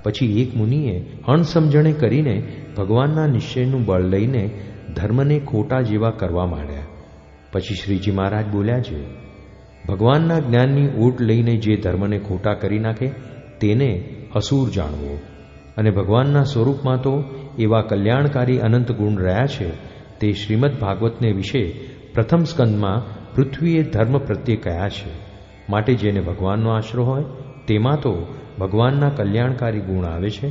પછી એક મુનિએ અણસમજણે કરીને ભગવાનના નિશ્ચયનું બળ લઈને ધર્મને ખોટા જેવા કરવા માંડ્યા. પછી શ્રીજી મહારાજ બોલ્યા છે, ભગવાનના જ્ઞાનની ઓટ લઈને જે ધર્મને ખોટા કરી નાખે તેને અસુર જાણવો. અને ભગવાનના સ્વરૂપમાં તો એવા કલ્યાણકારી અનંત ગુણ રહ્યા છે. તે શ્રીમદ ભાગવતને વિશે પ્રથમ સ્કંદમાં પૃથ્વીએ ધર્મ પ્રત્યે કયા છે. માટે જેને ભગવાનનો આશરો હોય તેમાં તો ભગવાનના કલ્યાણકારી ગુણ આવે છે,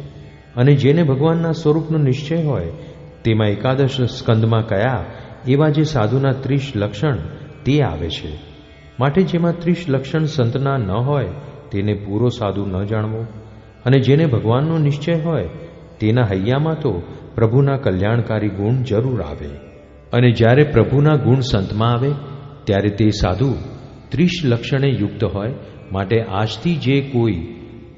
અને જેને ભગવાનના સ્વરૂપનો નિશ્ચય હોય તેમાં એકાદશ સ્કંદમાં કયા એવા જે સાધુના 30 લક્ષણ તે આવે છે. માટે જેમાં 30 લક્ષણ સંતના ન હોય તેને પૂરો સાધુ ન જાણવો, અને જેને ભગવાનનો નિશ્ચય હોય તેના હૈયામાં તો પ્રભુના કલ્યાણકારી ગુણ જરૂર આવે. અને જ્યારે પ્રભુના ગુણ સંતમાં આવે ત્યારે તે સાધુ 30 લક્ષણે યુક્ત હોય. માટે આજથી જે કોઈ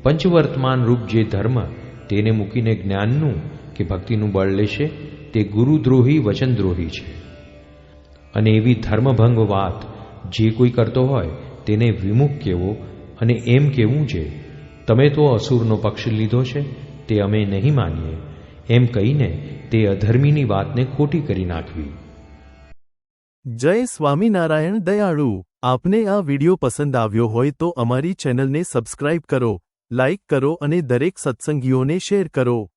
પંચવર્તમાન રૂપ જે ધર્મ તેને મૂકીને જ્ઞાનનું કે ભક્તિનું બળ લેશે તે ગુરુદ્રોહી વચનદ્રોહી છે. અને એવી ધર્મભંગ વાત જે કોઈ કરતો હોય તેને વિમુખ કહેવો, અને એમ કહેવું છે, તમે તો અસુરનો પક્ષ લીધો છે તે અમે નહીં માનીએ, એમ કહીને તે અધર્મીની વાતને ખોટી કરી નાખવી. જય સ્વામિનારાયણ દયાળુ. આપને આ વિડિયો પસંદ આવ્યો હોય તો અમારી ચેનલને સબસ્ક્રાઇબ કરો, લાઇક કરો અને દરેક સત્સંગીઓને શેર કરો.